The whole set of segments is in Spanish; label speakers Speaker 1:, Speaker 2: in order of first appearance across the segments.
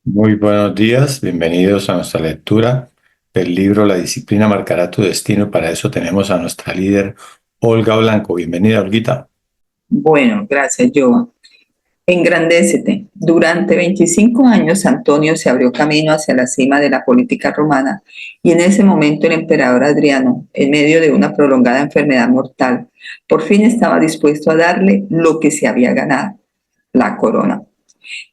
Speaker 1: Muy buenos días, bienvenidos a nuestra lectura del libro La disciplina marcará tu destino. Para eso tenemos a nuestra líder Olga Blanco. Bienvenida, Olguita.
Speaker 2: Bueno, gracias, Joa. Engrandécete. Durante 25 años, Antonio se abrió camino hacia la cima de la política romana y en ese momento el emperador Adriano, en medio de una prolongada enfermedad mortal, por fin estaba dispuesto a darle lo que se había ganado, la corona.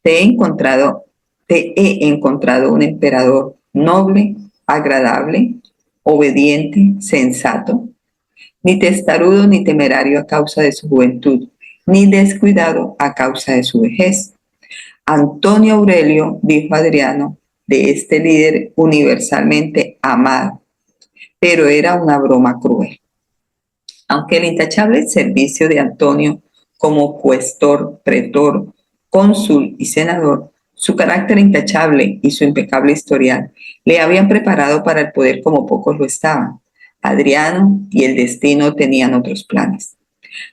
Speaker 2: Te he encontrado, te he encontrado un emperador noble, agradable, obediente, sensato, ni testarudo ni temerario a causa de su juventud, ni descuidado a causa de su vejez. Antonio Aurelio dijo a Adriano de este líder universalmente amado, pero era una broma cruel. Aunque el intachable servicio de Antonio como cuestor, pretor, cónsul y senador, su carácter intachable y su impecable historial le habían preparado para el poder como pocos lo estaban. Adriano y el destino tenían otros planes.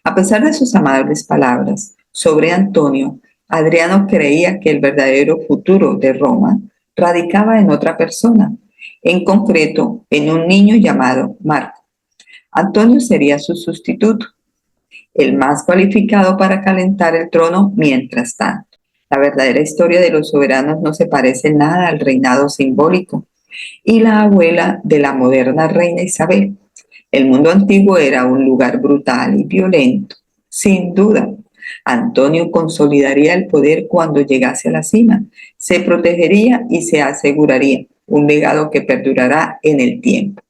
Speaker 2: A pesar de sus amables palabras sobre Antonio, Adriano creía que el verdadero futuro de Roma radicaba en otra persona, en concreto en un niño llamado Marco. Antonio sería su sustituto, el más cualificado para calentar el trono mientras tanto. La verdadera historia de los soberanos no se parece nada al reinado simbólico y la abuela de la moderna reina Isabel. El mundo antiguo era un lugar brutal y violento, sin duda. Antonio consolidaría el poder cuando llegase a la cima, se protegería y se aseguraría un legado que perdurará en el tiempo.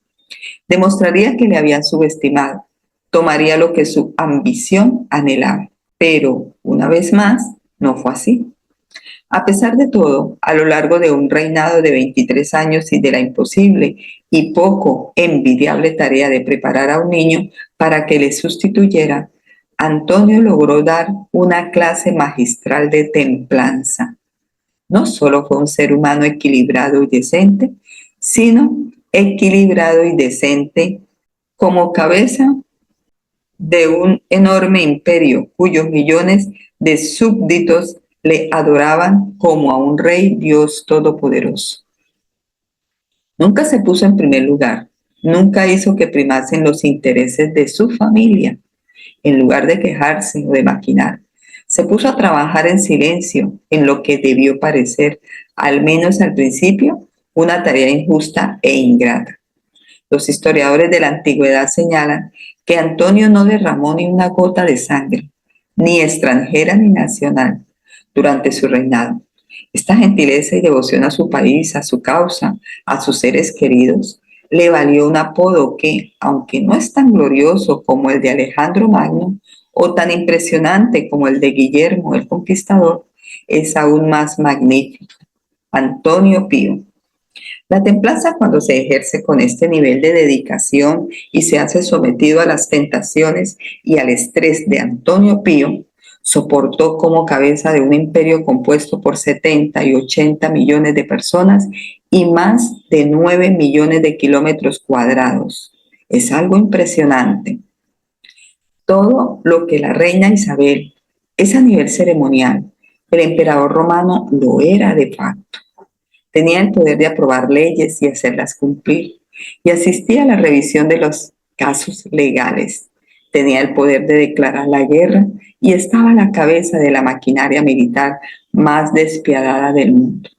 Speaker 2: Demostraría que le habían subestimado, tomaría lo que su ambición anhelaba. Pero, una vez más, no fue así. A pesar de todo, a lo largo de un reinado de 23 años y de la imposible y poco envidiable tarea de preparar a un niño para que le sustituyera, Antonio logró dar una clase magistral de templanza. No solo fue un ser humano equilibrado y decente, sino equilibrado y decente como cabeza de un enorme imperio cuyos millones de súbditos le adoraban como a un rey Dios todopoderoso. Nunca se puso en primer lugar, nunca hizo que primasen los intereses de su familia, en lugar de quejarse o de maquinar. Se puso a trabajar en silencio en lo que debió parecer, al menos al principio, una tarea injusta e ingrata. Los historiadores de la antigüedad señalan que Antonio no derramó ni una gota de sangre, ni extranjera ni nacional, durante su reinado. Esta gentileza y devoción a su país, a su causa, a sus seres queridos, le valió un apodo que, aunque no es tan glorioso como el de Alejandro Magno o tan impresionante como el de Guillermo el Conquistador, es aún más magnífico: Antonio Pío. La templanza, cuando se ejerce con este nivel de dedicación y se hace sometido a las tentaciones y al estrés de Antonio Pío, soportó como cabeza de un imperio compuesto por 70 y 80 millones de personas y más de 9 millones de kilómetros cuadrados. Es algo impresionante. Todo lo que la reina Isabel es a nivel ceremonial, el emperador romano lo era de facto. Tenía el poder de aprobar leyes y hacerlas cumplir, y asistía a la revisión de los casos legales. Tenía el poder de declarar la guerra y estaba a la cabeza de la maquinaria militar más despiadada del mundo.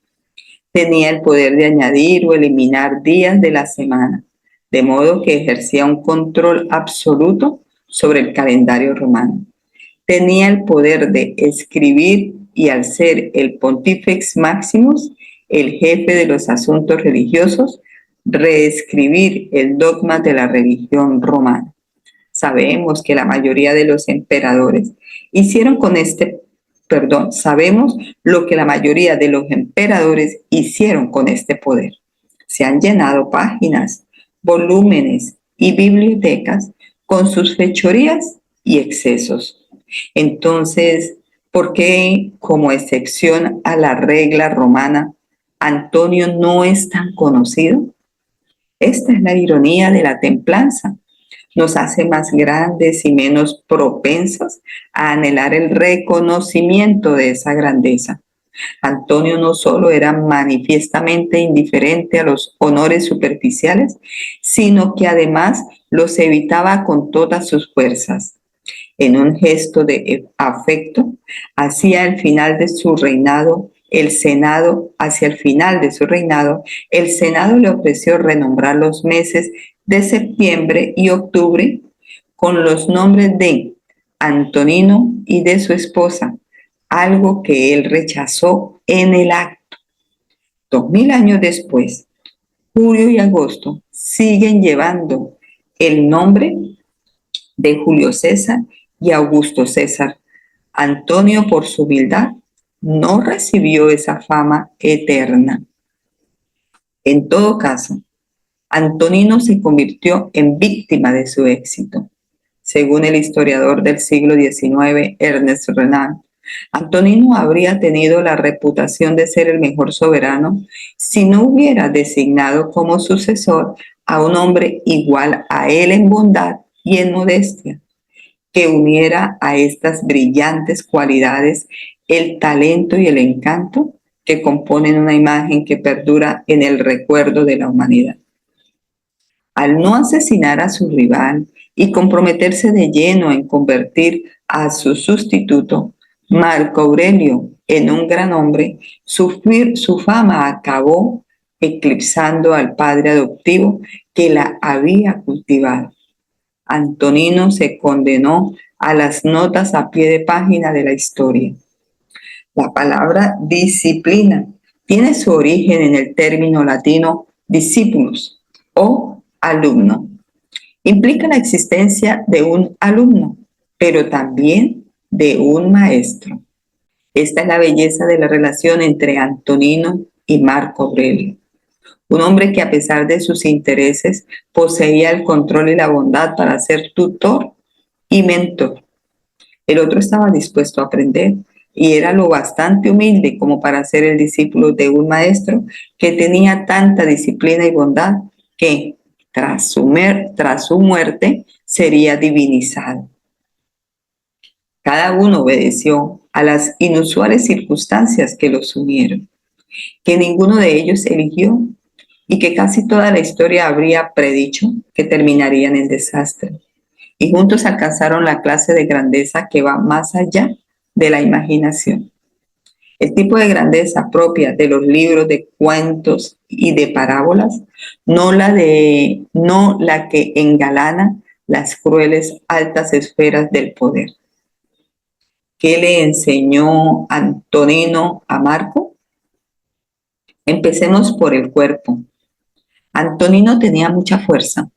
Speaker 2: Tenía el poder de añadir o eliminar días de la semana, de modo que ejercía un control absoluto sobre el calendario romano. Tenía el poder de escribir y, al ser el Pontifex Maximus, el jefe de los asuntos religiosos, reescribir el dogma de la religión romana. Sabemos que la mayoría de los emperadores hicieron con este, sabemos lo que la mayoría de los emperadores hicieron con este poder. Se han llenado páginas, volúmenes y bibliotecas con sus fechorías y excesos. Entonces, ¿por qué, como excepción a la regla romana, Antonio no es tan conocido? Esta es la ironía de la templanza. Nos hace más grandes y menos propensos a anhelar el reconocimiento de esa grandeza. Antonio no solo era manifiestamente indiferente a los honores superficiales, sino que además los evitaba con todas sus fuerzas. En un gesto de afecto, hacia el final de su reinado, hacia el final de su reinado, el Senado le ofreció renombrar los meses de septiembre y octubre con los nombres de Antonino y de su esposa, algo que él rechazó en el acto. 2000 años después, julio y agosto siguen llevando el nombre de Julio César y Augusto César. Antonio, por su humildad, no recibió esa fama eterna. En todo caso, Antonino se convirtió en víctima de su éxito. Según el historiador del siglo XIX, Ernest Renan, Antonino habría tenido la reputación de ser el mejor soberano si no hubiera designado como sucesor a un hombre igual a él en bondad y en modestia, que uniera a estas brillantes cualidades el talento y el encanto que componen una imagen que perdura en el recuerdo de la humanidad. Al no asesinar a su rival y comprometerse de lleno en convertir a su sustituto, Marco Aurelio, en un gran hombre, su fama acabó eclipsando al padre adoptivo que la había cultivado. Antonino se condenó a las notas a pie de página de la historia. La palabra disciplina tiene su origen en el término latino discípulos o alumno. Implica la existencia de un alumno, pero también de un maestro. Esta es la belleza de la relación entre Antonino y Marco Aurelio. Un hombre que a pesar de sus intereses poseía el control y la bondad para ser tutor y mentor. El otro estaba dispuesto a aprender y era lo bastante humilde como para ser el discípulo de un maestro que tenía tanta disciplina y bondad que tras su muerte sería divinizado. Cada uno obedeció a las inusuales circunstancias que los unieron, que ninguno de ellos eligió y que casi toda la historia habría predicho que terminarían en desastre. Y juntos alcanzaron la clase de grandeza que va más allá de la imaginación. El tipo de grandeza propia de los libros de cuentos y de parábolas, no la que engalana las crueles altas esferas del poder. ¿Qué le enseñó Antonino a Marco? Empecemos por el cuerpo. Antonino tenía mucha fuerza.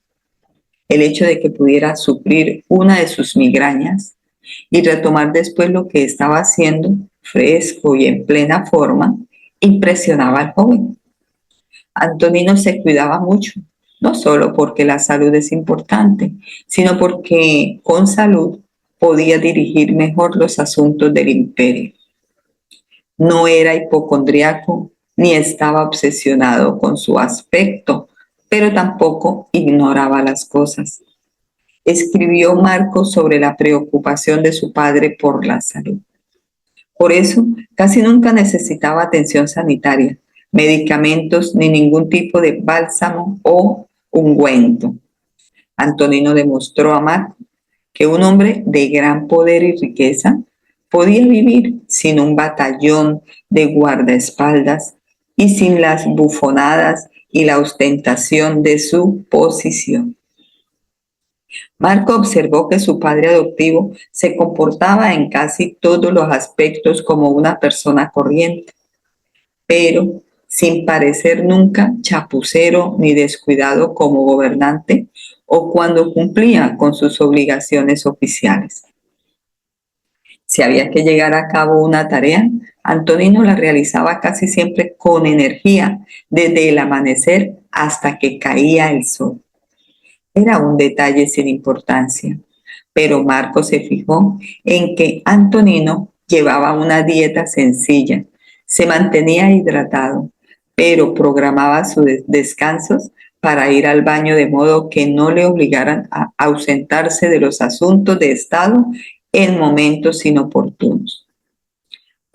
Speaker 2: El hecho de que pudiera suplir una de sus migrañas y retomar después lo que estaba haciendo, fresco y en plena forma, impresionaba al joven. Antonino se cuidaba mucho, no solo porque la salud es importante, sino porque con salud podía dirigir mejor los asuntos del imperio. No era hipocondriaco ni estaba obsesionado con su aspecto, pero tampoco ignoraba las cosas. Escribió Marcos sobre la preocupación de su padre por la salud. Por eso, casi nunca necesitaba atención sanitaria, medicamentos ni ningún tipo de bálsamo o ungüento. Antonino demostró a Marcos que un hombre de gran poder y riqueza podía vivir sin un batallón de guardaespaldas y sin las bufonadas y la ostentación de su posición. Marco observó que su padre adoptivo se comportaba en casi todos los aspectos como una persona corriente, pero sin parecer nunca chapucero ni descuidado como gobernante o cuando cumplía con sus obligaciones oficiales. Si había que llegar a cabo una tarea, Antonino la realizaba casi siempre con energía, desde el amanecer hasta que caía el sol. Era un detalle sin importancia, pero Marco se fijó en que Antonino llevaba una dieta sencilla, se mantenía hidratado, pero programaba sus descansos para ir al baño de modo que no le obligaran a ausentarse de los asuntos de Estado en momentos inoportunos.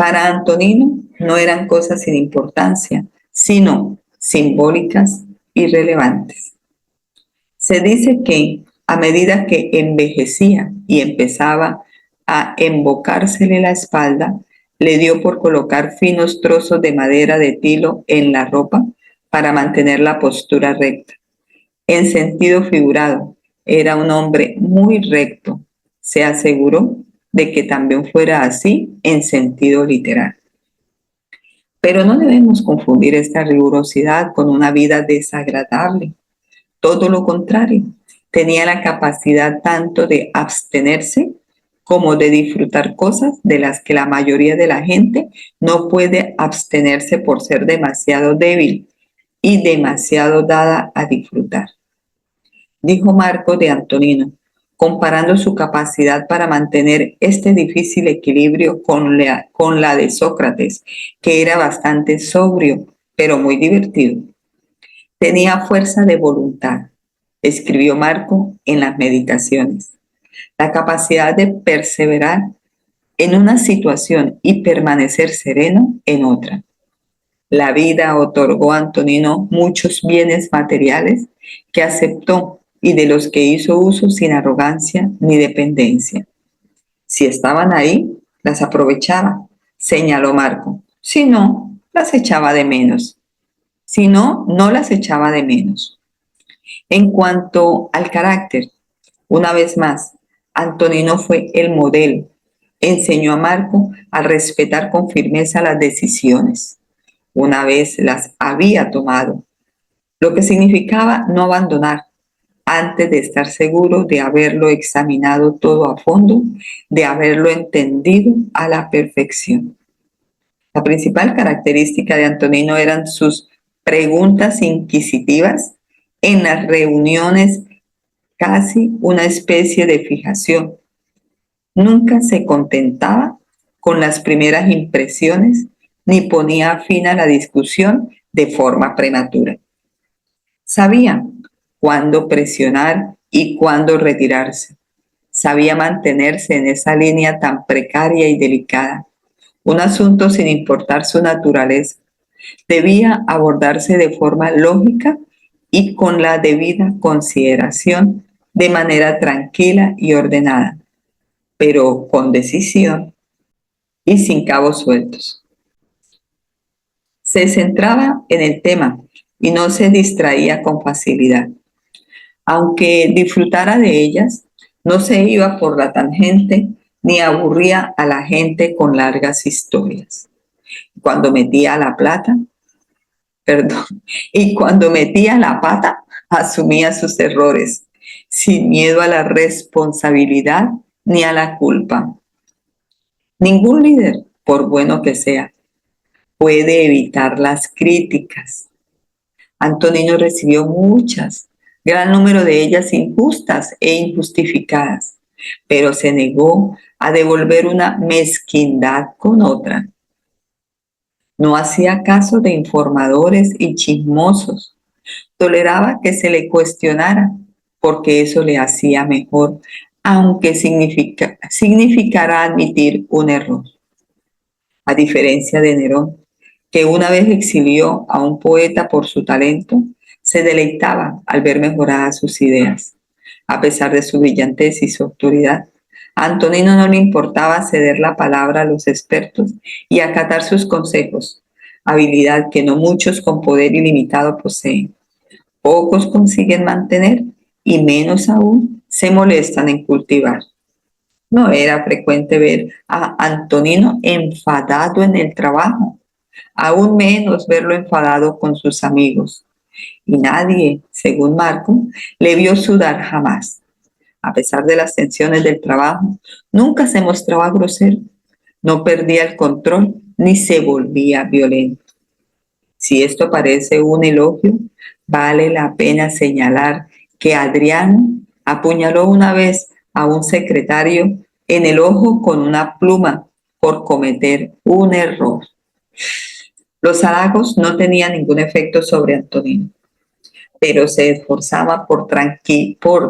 Speaker 2: Para Antonino no eran cosas sin importancia, sino simbólicas y relevantes. Se dice que a medida que envejecía y empezaba a embocársele la espalda, le dio por colocar finos trozos de madera de tilo en la ropa para mantener la postura recta. En sentido figurado, era un hombre muy recto. Se aseguró de que también fuera así en sentido literal. Pero no debemos confundir esta rigurosidad con una vida desagradable. Todo lo contrario, tenía la capacidad tanto de abstenerse como de disfrutar cosas de las que la mayoría de la gente no puede abstenerse por ser demasiado débil y demasiado dada a disfrutar. Dijo Marco de Antonino, comparando su capacidad para mantener este difícil equilibrio con la de Sócrates, que era bastante sobrio, pero muy divertido. Tenía fuerza de voluntad, escribió Marco en las Meditaciones, la capacidad de perseverar en una situación y permanecer sereno en otra. La vida otorgó a Antonino muchos bienes materiales que aceptó y de los que hizo uso sin arrogancia ni dependencia. Si estaban ahí, las aprovechaba, señaló Marco. Si no, las echaba de menos. Si no, no las echaba de menos. En cuanto al carácter, una vez más, Antonino fue el modelo. Enseñó a Marco a respetar con firmeza las decisiones, una vez las había tomado, lo que significaba no abandonar antes de estar seguro de haberlo examinado todo a fondo, de haberlo entendido a la perfección. La principal característica de Antonino eran sus preguntas inquisitivas en las reuniones, casi una especie de fijación. Nunca se contentaba con las primeras impresiones ni ponía fin a la discusión de forma prematura. Sabía cuándo presionar y cuándo retirarse. Sabía mantenerse en esa línea tan precaria y delicada. Un asunto sin importar su naturaleza. Debía abordarse de forma lógica y con la debida consideración, de manera tranquila y ordenada, pero con decisión y sin cabos sueltos. Se centraba en el tema y no se distraía con facilidad. Aunque disfrutara de ellas, no se iba por la tangente ni aburría a la gente con largas historias. Cuando metía la plata, perdón, y cuando metía la pata, asumía sus errores, sin miedo a la responsabilidad ni a la culpa. Ningún líder, por bueno que sea, puede evitar las críticas. Antonino recibió muchas, gran número de ellas injustas e injustificadas, pero se negó a devolver una mezquindad con otra. No hacía caso de informadores y chismosos. Toleraba que se le cuestionara, porque eso le hacía mejor, aunque significara admitir un error. A diferencia de Nerón, que una vez exilió a un poeta por su talento, se deleitaba al ver mejoradas sus ideas. A pesar de su brillantez y su autoridad, a Antonino no le importaba ceder la palabra a los expertos y acatar sus consejos, habilidad que no muchos con poder ilimitado poseen. Pocos consiguen mantener y menos aún se molestan en cultivar. No era frecuente ver a Antonino enfadado en el trabajo, aún menos verlo enfadado con sus amigos. Y nadie, según Marco, le vio sudar jamás. A pesar de las tensiones del trabajo, nunca se mostraba grosero, no perdía el control ni se volvía violento. Si esto parece un elogio, vale la pena señalar que Adriano apuñaló una vez a un secretario en el ojo con una pluma por cometer un error. Los halagos no tenían ningún efecto sobre Antonino, pero se esforzaba por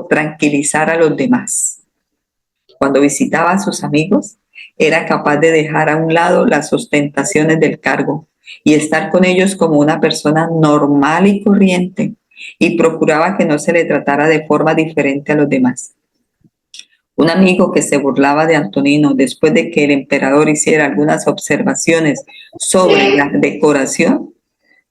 Speaker 2: tranquilizar a los demás. Cuando visitaba a sus amigos, era capaz de dejar a un lado las ostentaciones del cargo y estar con ellos como una persona normal y corriente, y procuraba que no se le tratara de forma diferente a los demás. Un amigo que se burlaba de Antonino después de que el emperador hiciera algunas observaciones sobre la decoración,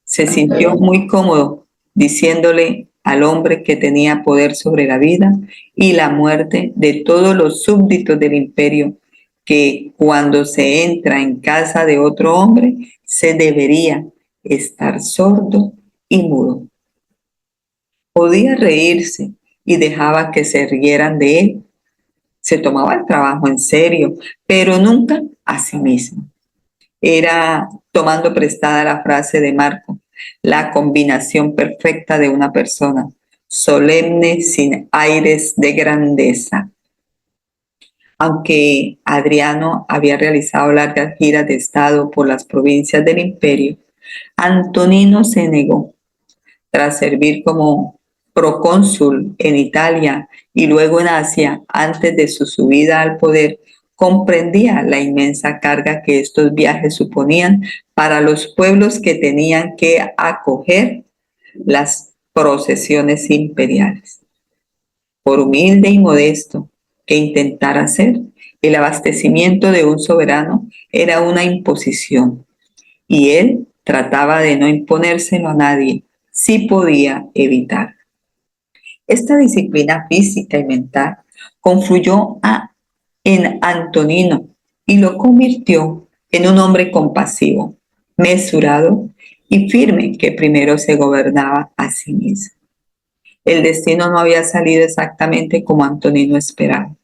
Speaker 2: se sintió muy cómodo diciéndole al hombre que tenía poder sobre la vida y la muerte de todos los súbditos del imperio, que cuando se entra en casa de otro hombre se debería estar sordo y mudo. Podía reírse y dejaba que se rieran de él. Se tomaba el trabajo en serio, pero nunca a sí mismo. Era, tomando prestada la frase de Marco, la combinación perfecta de una persona, solemne sin aires de grandeza. Aunque Adriano había realizado largas giras de estado por las provincias del imperio, Antonino se negó. Tras servir como procónsul en Italia y luego en Asia, antes de su subida al poder, comprendía la inmensa carga que estos viajes suponían para los pueblos que tenían que acoger las procesiones imperiales. Por humilde y modesto que intentara ser, el abastecimiento de un soberano era una imposición, y él trataba de no imponérselo a nadie si podía evitar. Esta disciplina física y mental confluyó en Antonino y lo convirtió en un hombre compasivo, mesurado y firme, que primero se gobernaba a sí mismo. El destino no había salido exactamente como Antonino esperaba,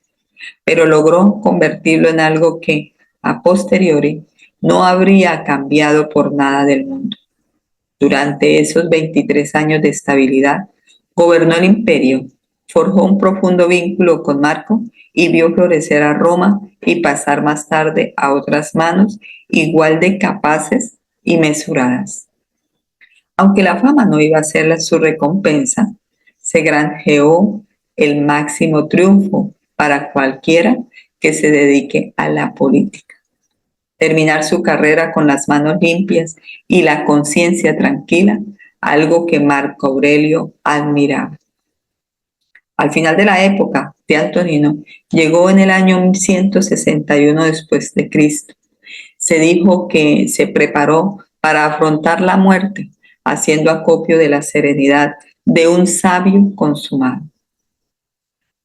Speaker 2: pero logró convertirlo en algo que, a posteriori, no habría cambiado por nada del mundo. Durante esos 23 años de estabilidad, gobernó el imperio, forjó un profundo vínculo con Marco y vio florecer a Roma y pasar más tarde a otras manos igual de capaces y mesuradas. Aunque la fama no iba a ser su recompensa, se granjeó el máximo triunfo para cualquiera que se dedique a la política. Terminar su carrera con las manos limpias y la conciencia tranquila, algo que Marco Aurelio admiraba. Al final de la época de Antonino, llegó en el año 161 después de Cristo. Se dijo que se preparó para afrontar la muerte, haciendo acopio de la serenidad de un sabio consumado.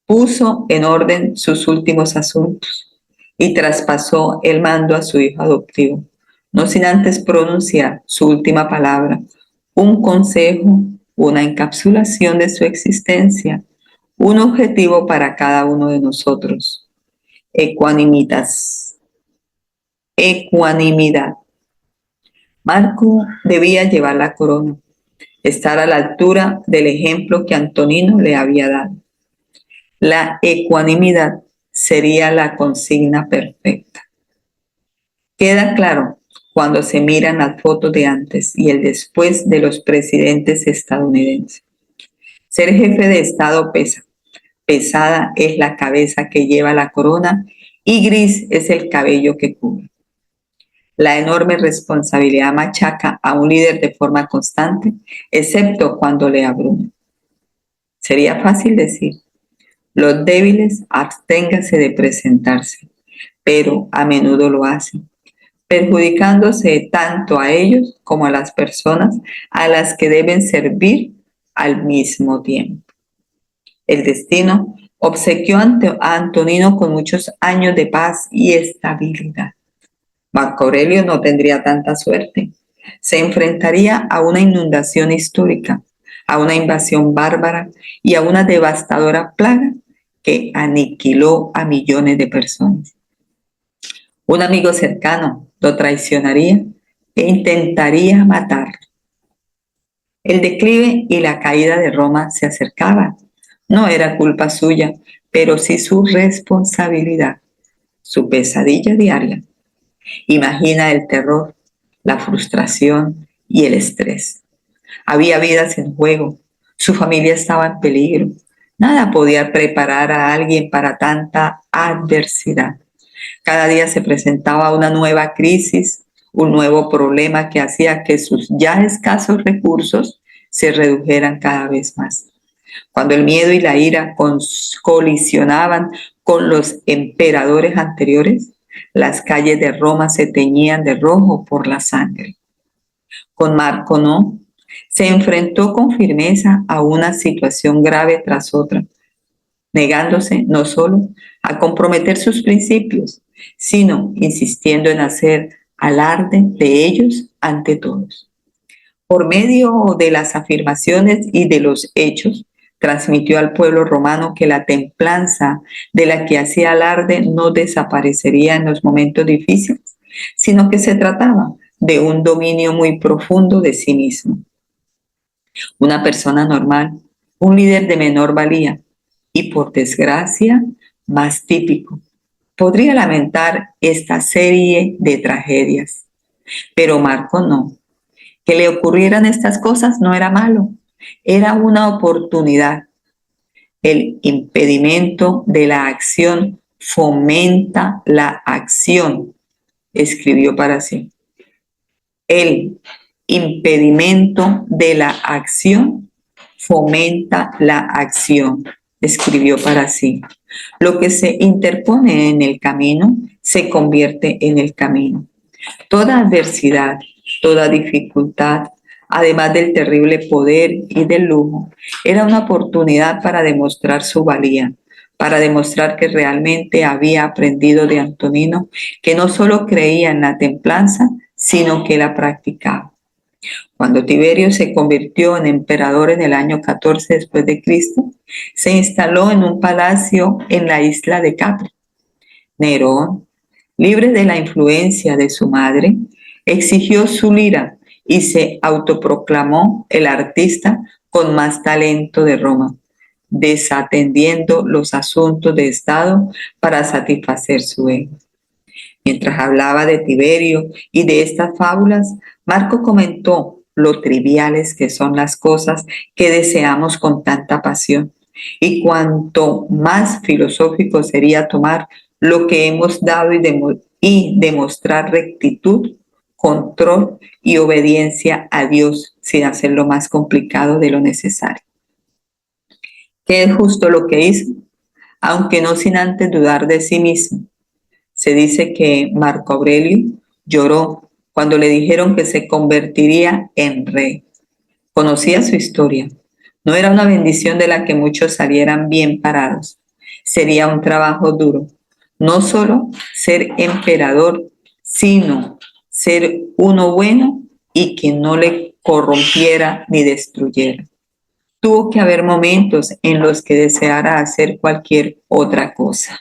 Speaker 2: Puso en orden sus últimos asuntos y traspasó el mando a su hijo adoptivo, no sin antes pronunciar su última palabra, un consejo, una encapsulación de su existencia, un objetivo para cada uno de nosotros: ecuanimidad. Marco debía llevar la corona, estar a la altura del ejemplo que Antonino le había dado. La ecuanimidad sería la consigna perfecta. Queda claro cuando se miran las fotos de antes y el después de los presidentes estadounidenses. Ser jefe de Estado pesa. Pesada es la cabeza que lleva la corona y gris es el cabello que cubre. La enorme responsabilidad machaca a un líder de forma constante, excepto cuando le abruma. Sería fácil decir: los débiles absténganse de presentarse, pero a menudo lo hacen, perjudicándose tanto a ellos como a las personas a las que deben servir al mismo tiempo. El destino obsequió a Antonino con muchos años de paz y estabilidad. Marco Aurelio no tendría tanta suerte. Se enfrentaría a una inundación histórica, a una invasión bárbara y a una devastadora plaga que aniquiló a millones de personas. Un amigo cercano lo traicionaría e intentaría matarlo. El declive y la caída de Roma se acercaban. No era culpa suya, pero sí su responsabilidad, su pesadilla diaria. Imagina el terror, la frustración y el estrés. Había vidas en juego, su familia estaba en peligro. Nada podía preparar a alguien para tanta adversidad. Cada día se presentaba una nueva crisis, un nuevo problema que hacía que sus ya escasos recursos se redujeran cada vez más. Cuando el miedo y la ira colisionaban con los emperadores anteriores, las calles de Roma se teñían de rojo por la sangre. Con Marco no. Se enfrentó con firmeza a una situación grave tras otra, negándose no solo a comprometer sus principios, sino insistiendo en hacer alarde de ellos ante todos. Por medio de las afirmaciones y de los hechos, transmitió al pueblo romano que la templanza de la que hacía alarde no desaparecería en los momentos difíciles, sino que se trataba de un dominio muy profundo de sí mismo. Una persona normal, un líder de menor valía y, por desgracia, más típico, podría lamentar esta serie de tragedias. Pero Marco no. Que le ocurrieran estas cosas no era malo, era una oportunidad. El impedimento de la acción fomenta la acción, escribió para sí. El impedimento de la acción fomenta la acción, escribió para sí. Lo que se interpone en el camino se convierte en el camino. Toda adversidad, toda dificultad, además del terrible poder y del lujo, era una oportunidad para demostrar su valía, para demostrar que realmente había aprendido de Antonino, que no solo creía en la templanza, sino que la practicaba. Cuando Tiberio se convirtió en emperador en el año 14 después de Cristo, se instaló en un palacio en la isla de Capri. Nerón, libre de la influencia de su madre, exigió su lira y se autoproclamó el artista con más talento de Roma, desatendiendo los asuntos de Estado para satisfacer su ego. Mientras hablaba de Tiberio y de estas fábulas, Marco comentó lo triviales que son las cosas que deseamos con tanta pasión, y cuanto más filosófico sería tomar lo que hemos dado y demostrar rectitud, control y obediencia a Dios sin hacerlo más complicado de lo necesario. ¿Qué es justo lo que hizo? Aunque no sin antes dudar de sí mismo. Se dice que Marco Aurelio lloró cuando le dijeron que se convertiría en rey. Conocía su historia. No era una bendición de la que muchos salieran bien parados. Sería un trabajo duro. No solo ser emperador, sino ser uno bueno y que no le corrompiera ni destruyera. Tuvo que haber momentos en los que deseara hacer cualquier otra cosa,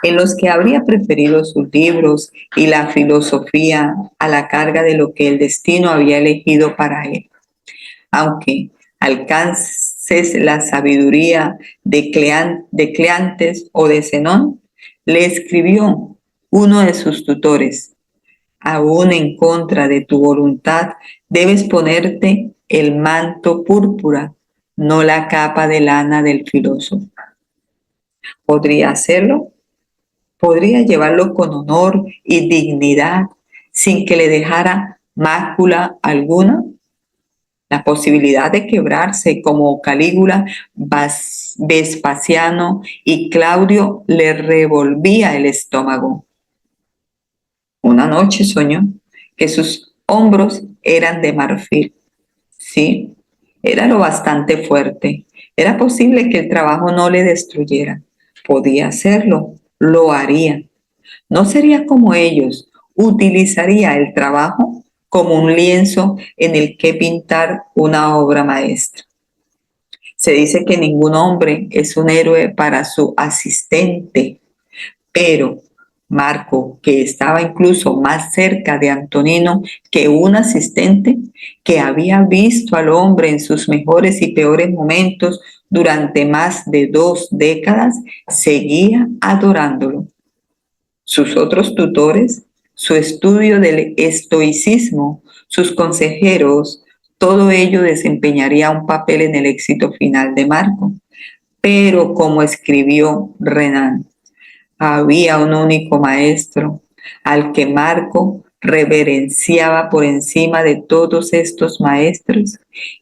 Speaker 2: en los que habría preferido sus libros y la filosofía a la carga de lo que el destino había elegido para él. Aunque alcances la sabiduría de Cleantes o de Zenón, le escribió uno de sus tutores: aún en contra de tu voluntad, debes ponerte el manto púrpura, no la capa de lana del filósofo. ¿Podría hacerlo? ¿Podría llevarlo con honor y dignidad sin que le dejara mácula alguna? La posibilidad de quebrarse como Calígula, Vespasiano y Claudio le revolvía el estómago. Una noche soñó que sus hombros eran de marfil. Sí, era lo bastante fuerte. Era posible que el trabajo no le destruyera. Podía hacerlo, lo haría. No sería como ellos, utilizaría el trabajo como un lienzo en el que pintar una obra maestra. Se dice que ningún hombre es un héroe para su asistente, pero Marco, que estaba incluso más cerca de Antonino que un asistente, que había visto al hombre en sus mejores y peores momentos durante más de 2 décadas, seguía adorándolo. Sus otros tutores, su estudio del estoicismo, sus consejeros, todo ello desempeñaría un papel en el éxito final de Marco. Pero como escribió Renan, Había un único maestro al que Marco reverenciaba por encima de todos estos maestros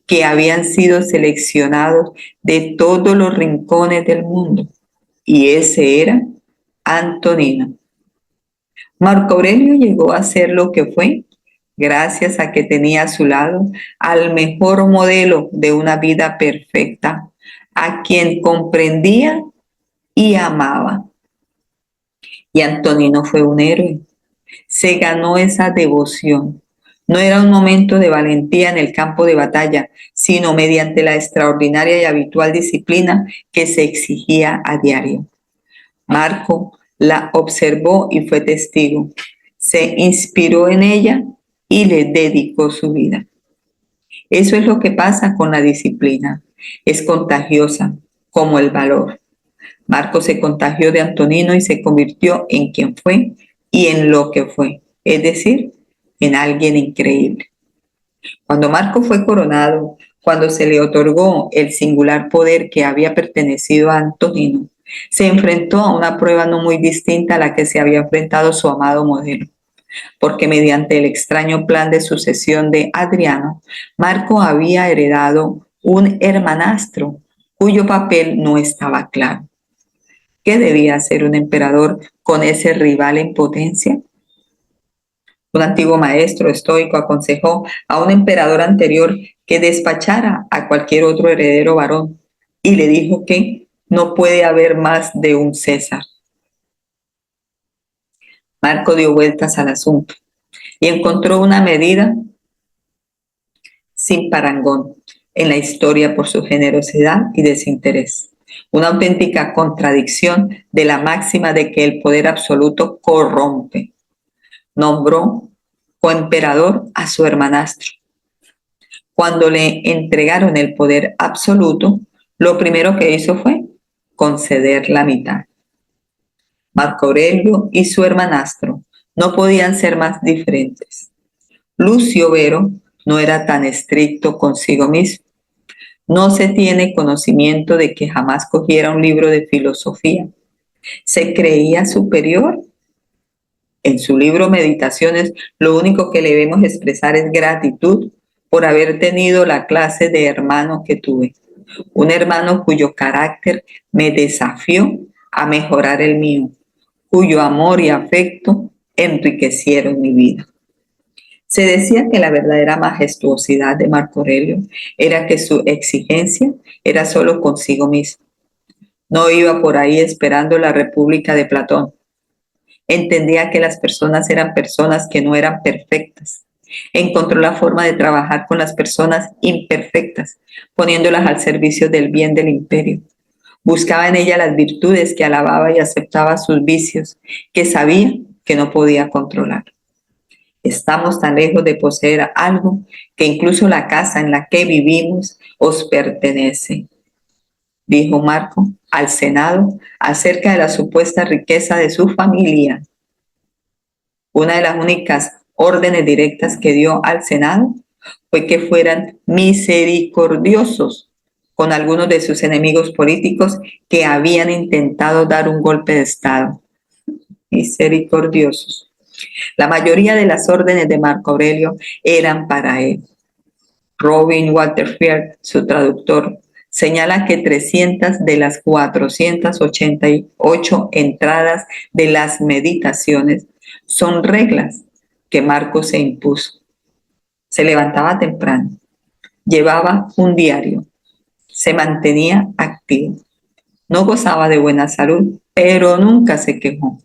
Speaker 2: que habían sido seleccionados de todos los rincones del mundo, y ese era Antonino. Marco Aurelio llegó a ser lo que fue gracias a que tenía a su lado al mejor modelo de una vida perfecta, a quien comprendía y amaba. Y Antonino fue un héroe. Se ganó esa devoción. No era un momento de valentía en el campo de batalla, sino mediante la extraordinaria y habitual disciplina que se exigía a diario. Marco la observó y fue testigo. Se inspiró en ella y le dedicó su vida. Eso es lo que pasa con la disciplina. Es contagiosa, como el valor. Marco se contagió de Antonino y se convirtió en quien fue y en lo que fue, es decir, en alguien increíble. Cuando Marco fue coronado, cuando se le otorgó el singular poder que había pertenecido a Antonino, se enfrentó a una prueba no muy distinta a la que se había enfrentado su amado modelo, porque mediante el extraño plan de sucesión de Adriano, Marco había heredado un hermanastro cuyo papel no estaba claro. ¿Qué debía hacer un emperador con ese rival en potencia? Un antiguo maestro estoico aconsejó a un emperador anterior que despachara a cualquier otro heredero varón y le dijo que no puede haber más de un César. Marco dio vueltas al asunto y encontró una medida sin parangón en la historia por su generosidad y desinterés. Una auténtica contradicción de la máxima de que el poder absoluto corrompe. Nombró coemperador a su hermanastro. Cuando le entregaron el poder absoluto, lo primero que hizo fue conceder la mitad. Marco Aurelio y su hermanastro no podían ser más diferentes. Lucio Vero no era tan estricto consigo mismo. No se tiene conocimiento de que jamás cogiera un libro de filosofía. Se creía superior. En su libro Meditaciones, lo único que le vemos expresar es gratitud por haber tenido la clase de hermano que tuve. Un hermano cuyo carácter me desafió a mejorar el mío, cuyo amor y afecto enriquecieron mi vida. Se decía que la verdadera majestuosidad de Marco Aurelio era que su exigencia era solo consigo mismo. No iba por ahí esperando la República de Platón. Entendía que las personas eran personas que no eran perfectas. Encontró la forma de trabajar con las personas imperfectas, poniéndolas al servicio del bien del imperio. Buscaba en ella las virtudes que alababa y aceptaba sus vicios, que sabía que no podía controlar. Estamos tan lejos de poseer algo que incluso la casa en la que vivimos os pertenece, dijo Marco al Senado acerca de la supuesta riqueza de su familia. Una de las únicas órdenes directas que dio al Senado fue que fueran misericordiosos con algunos de sus enemigos políticos que habían intentado dar un golpe de Estado. Misericordiosos. La mayoría de las órdenes de Marco Aurelio eran para él. Robin Waterfield, su traductor, señala que 300 de las 488 entradas de las meditaciones son reglas que Marco se impuso. Se levantaba temprano, llevaba un diario, se mantenía activo. No gozaba de buena salud, pero nunca se quejó.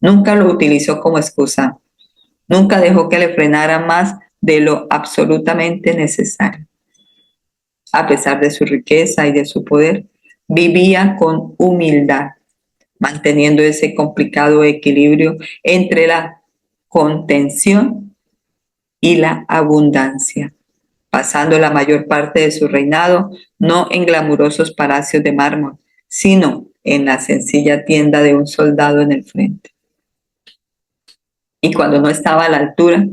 Speaker 2: Nunca lo utilizó como excusa. Nunca dejó que le frenara más de lo absolutamente necesario. A pesar de su riqueza y de su poder, vivía con humildad, manteniendo ese complicado equilibrio entre la contención y la abundancia, pasando la mayor parte de su reinado no en glamurosos palacios de mármol, sino en la sencilla tienda de un soldado en el frente. Y cuando no estaba a la altura,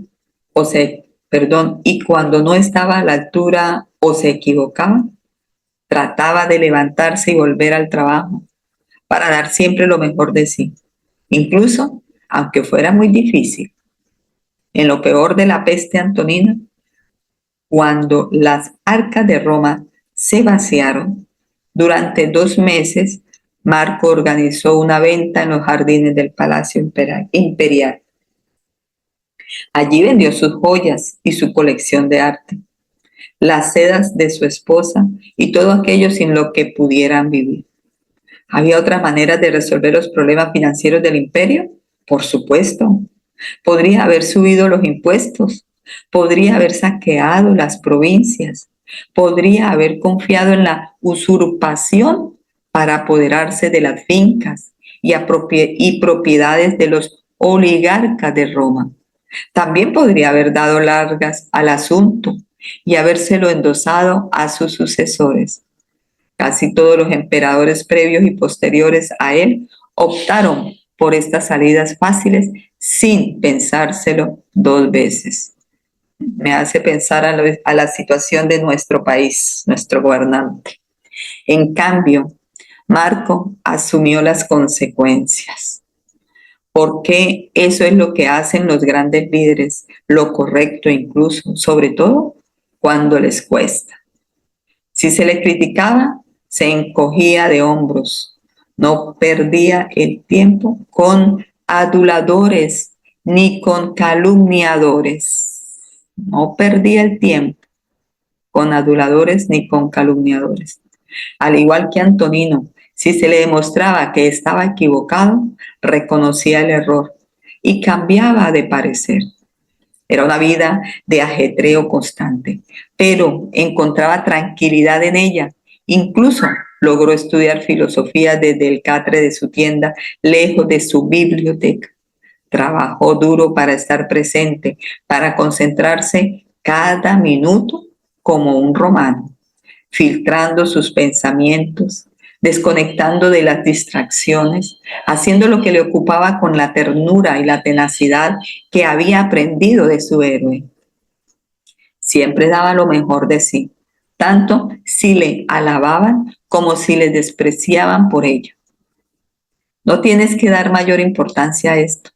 Speaker 2: y cuando no estaba a la altura o se equivocaba, trataba de levantarse y volver al trabajo, para dar siempre lo mejor de sí, incluso aunque fuera muy difícil. En lo peor de la peste antonina, cuando las arcas de Roma se vaciaron, durante 2 meses, Marco organizó una venta en los jardines del Palacio Imperial. Allí vendió sus joyas y su colección de arte, las sedas de su esposa y todo aquello sin lo que pudieran vivir. ¿Había otras maneras de resolver los problemas financieros del imperio? Por supuesto. Podría haber subido los impuestos, podría haber saqueado las provincias, podría haber confiado en la usurpación para apoderarse de las fincas y propiedades de los oligarcas de Roma. También podría haber dado largas al asunto y habérselo endosado a sus sucesores. Casi todos los emperadores previos y posteriores a él optaron por estas salidas fáciles sin pensárselo 2 veces. Me hace pensar a la situación de nuestro país, nuestro gobernante. En cambio, Marco asumió las consecuencias, porque eso es lo que hacen los grandes líderes, lo correcto incluso, sobre todo cuando les cuesta. Si se le criticaba, se encogía de hombros, no perdía el tiempo con aduladores ni con calumniadores. No perdía el tiempo con aduladores ni con calumniadores. Al igual que Antonino, si se le demostraba que estaba equivocado, reconocía el error y cambiaba de parecer. Era una vida de ajetreo constante, pero encontraba tranquilidad en ella. Incluso logró estudiar filosofía desde el catre de su tienda, lejos de su biblioteca. Trabajó duro para estar presente, para concentrarse cada minuto como un romano, filtrando sus pensamientos, desconectando de las distracciones, haciendo lo que le ocupaba con la ternura y la tenacidad que había aprendido de su héroe. Siempre daba lo mejor de sí, tanto si le alababan como si le despreciaban por ello. No tienes que dar mayor importancia a esto.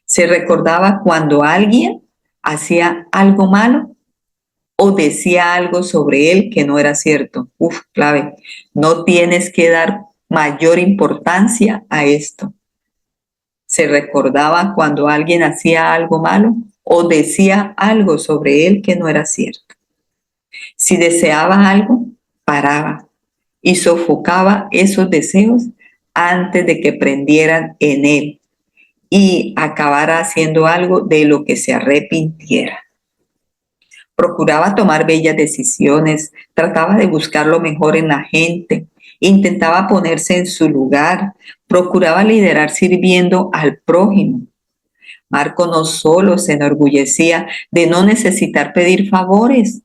Speaker 2: Se recordaba cuando alguien hacía algo malo o decía algo sobre él que no era cierto. Clave. No tienes que dar mayor importancia a esto. Se recordaba cuando alguien hacía algo malo o decía algo sobre él que no era cierto. Si deseaba algo, paraba y sofocaba esos deseos antes de que prendieran en él y acabara haciendo algo de lo que se arrepintiera. Procuraba tomar bellas decisiones, trataba de buscar lo mejor en la gente, intentaba ponerse en su lugar, procuraba liderar sirviendo al prójimo. Marco no solo se enorgullecía de no necesitar pedir favores,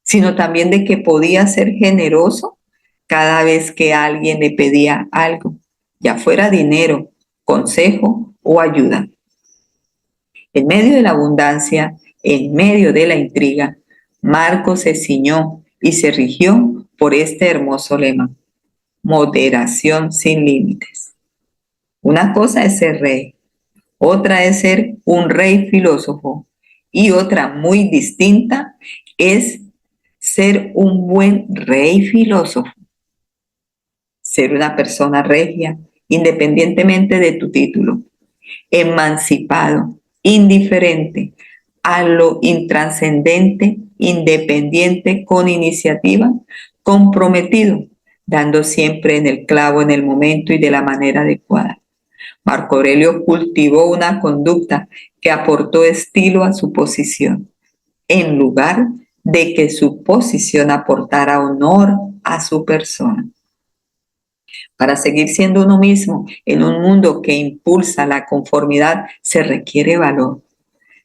Speaker 2: sino también de que podía ser generoso cada vez que alguien le pedía algo, ya fuera dinero, consejo o ayuda. En medio de la abundancia, en medio de la intriga, Marco se ciñó y se rigió por este hermoso lema: moderación sin límites. Una cosa es ser rey, otra es ser un rey filósofo y otra muy distinta es ser un buen rey filósofo. Ser una persona regia, independientemente de tu título, emancipado, indiferente a lo intrascendente, independiente, con iniciativa, comprometido, dando siempre en el clavo en el momento y de la manera adecuada. Marco Aurelio cultivó una conducta que aportó estilo a su posición, en lugar de que su posición aportara honor a su persona. Para seguir siendo uno mismo en un mundo que impulsa la conformidad se requiere valor.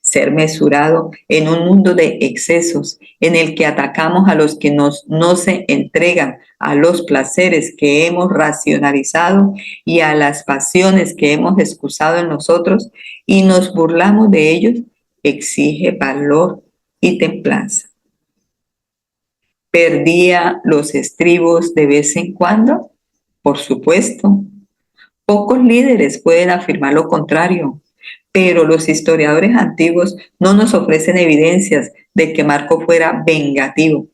Speaker 2: Ser mesurado en un mundo de excesos en el que atacamos a los que no se entregan a los placeres que hemos racionalizado y a las pasiones que hemos excusado en nosotros y nos burlamos de ellos, exige valor y templanza. ¿Perdía los estribos de vez en cuando? Por supuesto, Pocos líderes pueden afirmar lo contrario, pero los historiadores antiguos no nos ofrecen evidencias de que Marco fuera vengativo,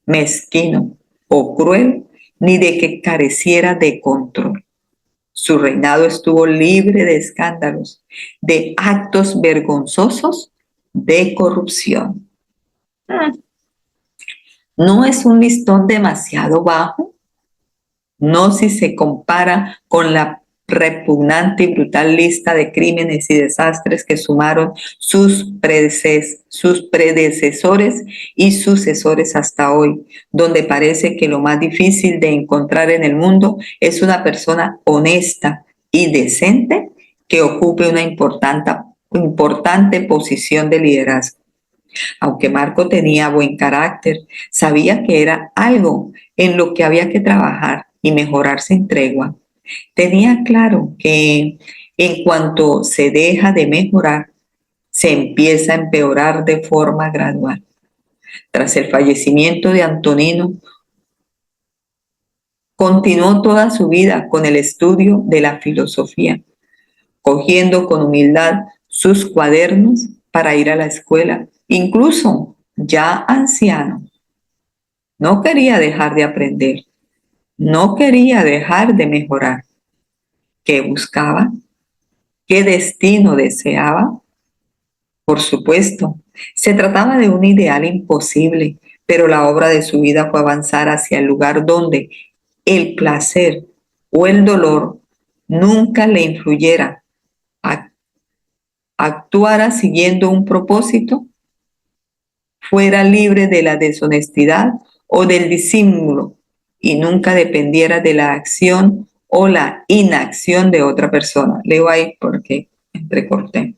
Speaker 2: mezquino o cruel, ni de que careciera de control. Su reinado estuvo libre de escándalos, de actos vergonzosos, de corrupción. ¿No es un listón demasiado bajo? No si se compara con la repugnante y brutal lista de crímenes y desastres que sumaron sus predecesores y sucesores hasta hoy, donde parece que lo más difícil de encontrar en el mundo es una persona honesta y decente que ocupe una importante posición de liderazgo. Aunque Marco tenía buen carácter, sabía que era algo en lo que había que trabajar y mejorar sin tregua. Tenía claro que en cuanto se deja de mejorar, se empieza a empeorar de forma gradual. Tras el fallecimiento de Antonino, continuó toda su vida con el estudio de la filosofía, cogiendo con humildad sus cuadernos para ir a la escuela, incluso ya anciano. No quería dejar de aprender, no quería dejar de mejorar. ¿Qué buscaba? ¿Qué destino deseaba? Por supuesto, se trataba de un ideal imposible, pero la obra de su vida fue avanzar hacia el lugar donde el placer o el dolor nunca le influyera, actuara siguiendo un propósito, fuera libre de la deshonestidad o del disimulo y nunca dependiera de la acción o la inacción de otra persona. Leo ahí porque entrecorté.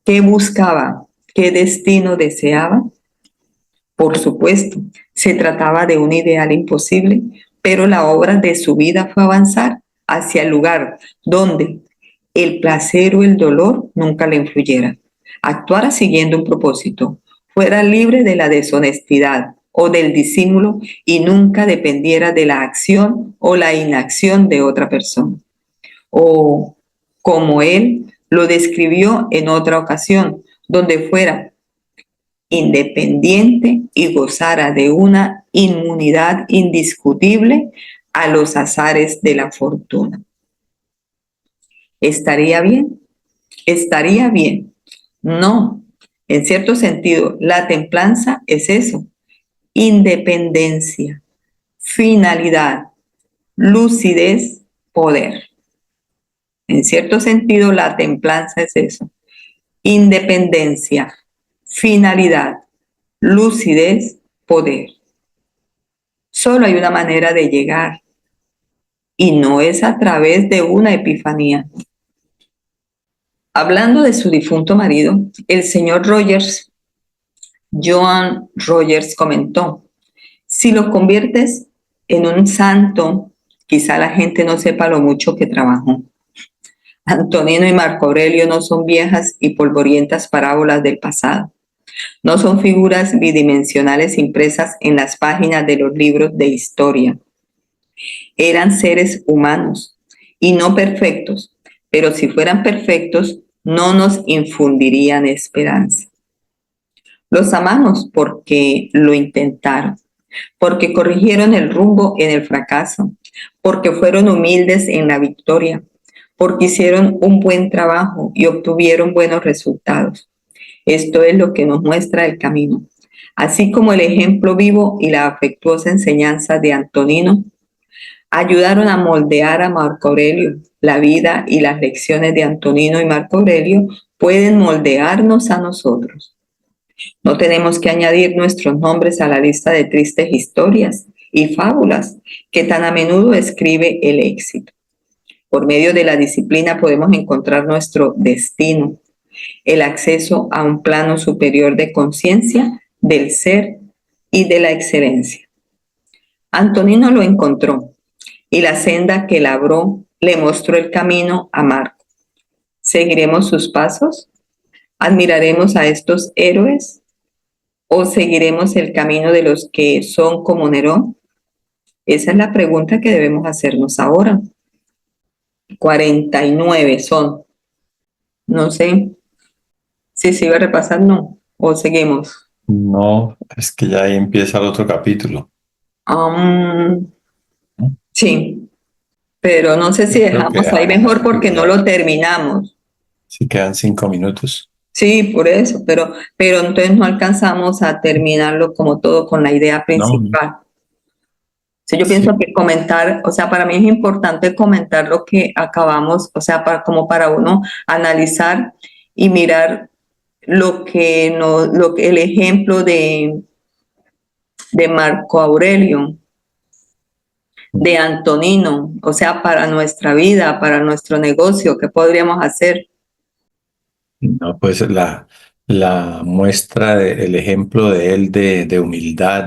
Speaker 2: ¿Qué buscaba? ¿Qué destino deseaba? Por supuesto, se trataba de un ideal imposible, pero la obra de su vida fue avanzar hacia el lugar donde el placer o el dolor nunca le influyera, actuara siguiendo un propósito, fuera libre de la deshonestidad o del disimulo y nunca dependiera de la acción o la inacción de otra persona. O como él lo describió en otra ocasión, donde fuera independiente y gozara de una inmunidad indiscutible a los azares de la fortuna. ¿Estaría bien? ¿Estaría bien? No. En cierto sentido, la templanza es eso: independencia, finalidad, lucidez, poder. En cierto sentido, la templanza es eso: independencia, finalidad, lucidez, poder. Solo hay una manera de llegar, y no es a través de una epifanía. Hablando de su difunto marido, el señor Rogers, Joan Rogers, comentó: si lo conviertes en un santo, quizá la gente no sepa lo mucho que trabajó. Antonino y Marco Aurelio no son viejas y polvorientas parábolas del pasado. No son figuras bidimensionales impresas en las páginas de los libros de historia. Eran seres humanos y no perfectos, pero si fueran perfectos, no nos infundirían esperanza. Los amamos porque lo intentaron, porque corrigieron el rumbo en el fracaso, porque fueron humildes en la victoria, porque hicieron un buen trabajo y obtuvieron buenos resultados. Esto es lo que nos muestra el camino. Así como el ejemplo vivo y la afectuosa enseñanza de Antonino ayudaron a moldear a Marco Aurelio, la vida y las lecciones de Antonino y Marco Aurelio pueden moldearnos a nosotros. No tenemos que añadir nuestros nombres a la lista de tristes historias y fábulas que tan a menudo escribe el éxito. Por medio de la disciplina podemos encontrar nuestro destino, el acceso a un plano superior de conciencia, del ser y de la excelencia. Antonino lo encontró y la senda que labró le mostró el camino a Marco. ¿Seguiremos sus pasos? ¿Admiraremos a estos héroes? ¿O seguiremos el camino de los que son como Nerón? Esa es la pregunta que debemos hacernos ahora. 49 son. No sé si se iba a repasar, no. O seguimos.
Speaker 1: No, es que ya ahí empieza el otro capítulo,
Speaker 2: Am,
Speaker 1: ¿no?
Speaker 2: sí, pero no sé si
Speaker 1: Yo creo que
Speaker 2: dejamos ahí mejor porque no
Speaker 1: ya
Speaker 2: lo terminamos.
Speaker 1: sí quedan 5 minutos.
Speaker 2: Sí, por eso, pero entonces no alcanzamos a terminarlo como todo con la idea
Speaker 1: No, no.
Speaker 2: principal. Sí, yo pienso
Speaker 1: Sí,
Speaker 2: que comentar, o sea, para mí es importante comentar lo que acabamos, o sea, como para uno analizar y mirar lo que no, el ejemplo de Marco Aurelio, de Antonino, o sea, para nuestra vida, para nuestro negocio, ¿qué podríamos hacer?
Speaker 1: no, pues la muestra, el ejemplo de él de humildad,